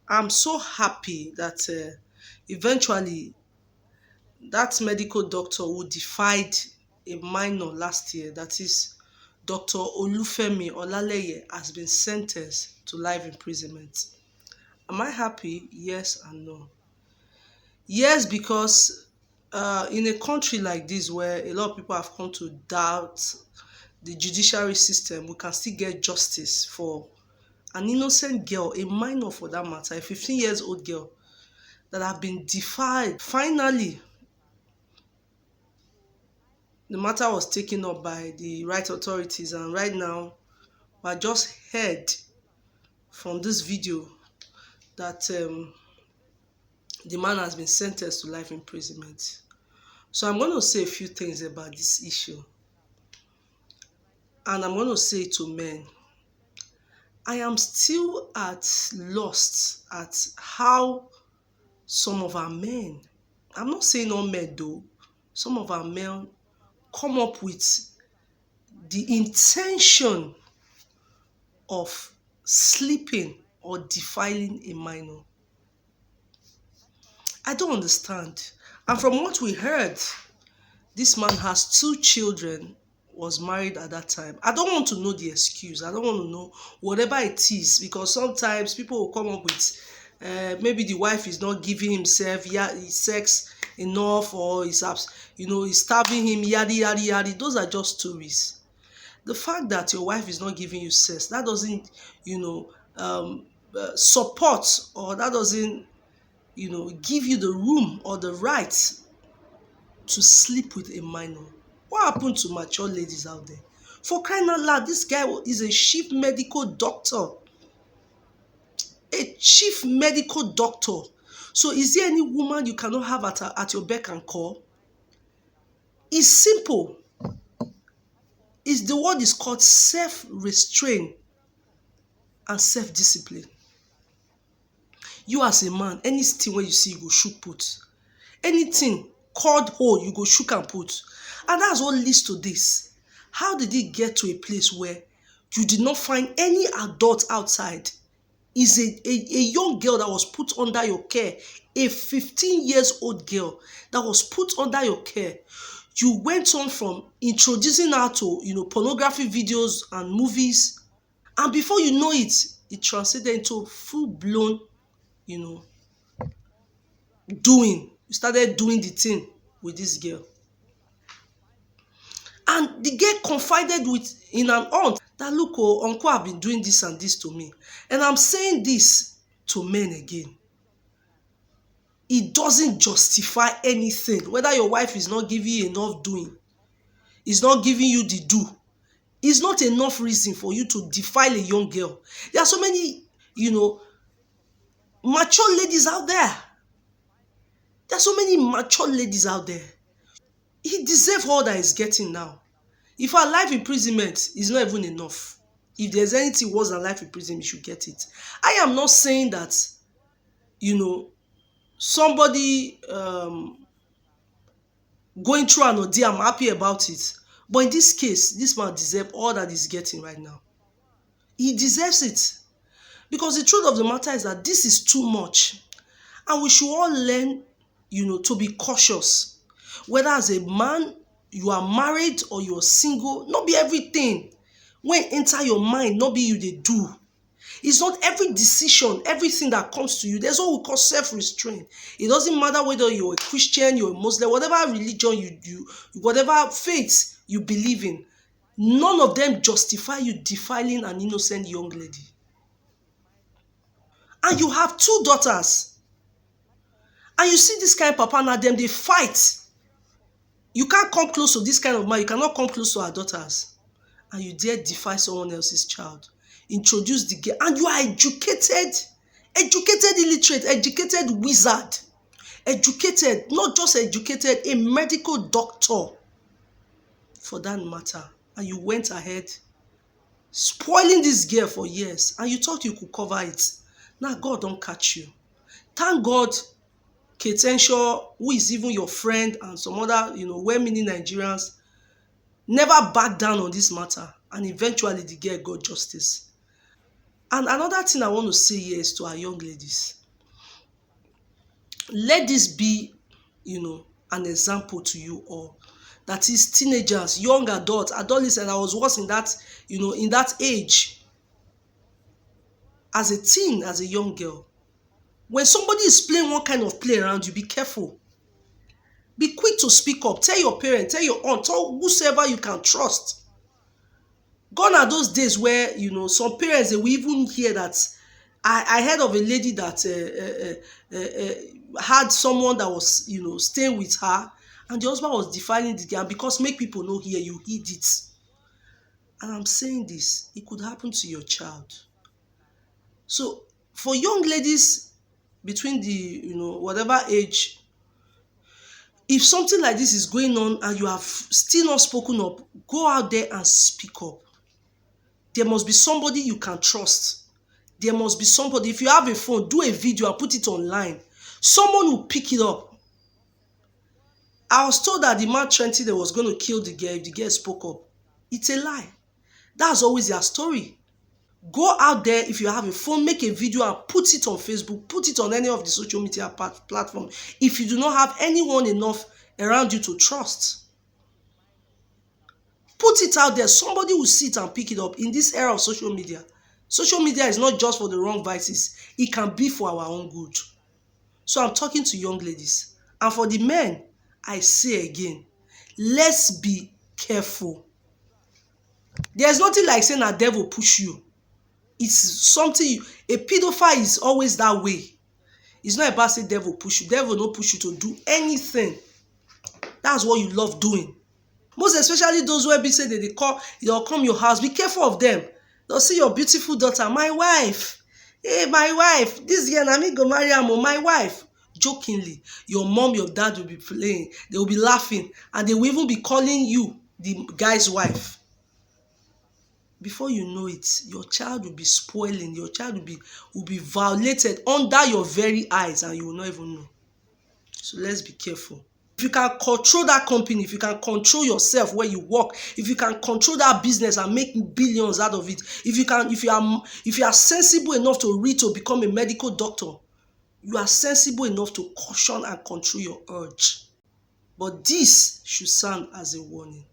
I'm so happy that eventually that medical doctor who defied a minor last year, that is Dr. Olufemi Olaleye, has been sentenced to life imprisonment. Am I happy? Yes and no. Yes, because in a country like this where a lot of people have come to doubt the judiciary system, we can still get justice for an innocent girl, a minor for that matter, a 15 years old girl that have been defied. Finally, the matter was taken up by the right authorities, and right now I just heard from this video that the man has been sentenced to life imprisonment. So I'm going to say a few things about this issue, and I'm going to say to men, I am still at lost at how some of our men, I'm not saying all men though, some of our men come up with the intention of sleeping or defiling a minor. I don't understand. And from what we heard, this man has two children, was married at that time. I don't want to know the excuse. I don't want to know whatever it is, because sometimes people will come up with maybe the wife is not giving himself sex enough, or he's starving him, yada yada yada. Those are just stories. The fact that your wife is not giving you sex, that doesn't, support, or that doesn't, give you the room or the right to sleep with a minor. What happened to mature ladies out there? For crying out loud, this guy is a chief medical doctor. A chief medical doctor. So is there any woman you cannot have at your beck and call? It's simple. The word is called self-restraint and self-discipline. You as a man, anything when you see, you go shook put. Anything called hole, you go shook and put. And that's what leads to this. How did it get to a place where you did not find any adult outside? Is a young girl that was put under your care, a 15 years old girl that was put under your care. You went on from introducing her to pornography videos and movies, and before you know it, it translated into full-blown you know doing. You started doing the thing with this girl, and the girl confided in an aunt that, look, oh, uncle have been doing this and this to me. And I'm saying this to men again. It doesn't justify anything. Whether your wife is not giving you enough doing, is not giving you the do, it's not enough reason for you to defile a young girl. There are so many, mature ladies out there. There are so many mature ladies out there. He deserves all that he's getting now. If our life imprisonment is not even enough, if there's anything worse than life imprisonment, you should get it. I am not saying that, somebody going through an ordeal, I'm happy about it. But in this case, this man deserves all that he's getting right now. He deserves it. Because the truth of the matter is that this is too much. And we should all learn, to be cautious. Whether as a man, you are married or you're single, not be everything. When enter your mind, not be you they do. It's not every decision, everything that comes to you. There's what we call self-restraint. It doesn't matter whether you're a Christian, you're a Muslim, whatever religion whatever faith you believe in, none of them justify you defiling an innocent young lady. And you have two daughters. And you see this kind of papa, now them, they fight. You can't come close to this kind of man. You cannot come close to our daughters. And you dare defy someone else's child. Introduce the girl. And you are educated illiterate, educated wizard. Educated, not just educated, a medical doctor for that matter. And you went ahead spoiling this girl for years. And you thought you could cover it. Now God don't catch you. Thank God Ketenshaw, who is even your friend, and some other, well-meaning Nigerians, never backed down on this matter. And eventually the girl got justice. And another thing I want to say here is to our young ladies, let this be, an example to you all. That is teenagers, young adults, adolescents. I was once in that, in that age as a teen, as a young girl. When somebody is playing one kind of play around you, be careful. Be quick to speak up. Tell your parents, tell your aunt, tell whosoever you can trust. Gone are those days where, some parents, they will even hear that. I heard of a lady that had someone that was, staying with her, and the husband was defiling the girl, because make people know here, you hid it. And I'm saying this, it could happen to your child. So for young ladies between the, whatever age, if something like this is going on and you have still not spoken up, go out there and speak up. There must be somebody you can trust. There must be somebody. If you have a phone, do a video and put it online. Someone will pick it up. I was told that the man threatened was going to kill the girl if the girl spoke up. It's a lie. That's always their story. Go out there, if you have a phone, make a video and put it on Facebook, put it on any of the social media platform. If you do not have anyone enough around you to trust, put it out there. Somebody will see it and pick it up. In this era of social media is not just for the wrong vices. It can be for our own good. So I'm talking to young ladies. And for the men, I say again, let's be careful. There's nothing like saying a devil push you. It's something, a pedophile is always that way. It's not about saying devil push you. Devil no push you to do anything. That's what you love doing. Most especially those who be say that they'll come your house. Be careful of them. They'll see your beautiful daughter, my wife. Hey, my wife. This year, I go marry her, my wife. Jokingly, your mom, your dad will be playing. They will be laughing. And they will even be calling you the guy's wife. Before you know it, your child will be spoiling. Your child will be violated under your very eyes, and you will not even know. So let's be careful. If you can control that company, if you can control yourself where you work, if you can control that business and make billions out of it, if you are sensible enough to read to become a medical doctor, you are sensible enough to caution and control your urge. But this should sound as a warning.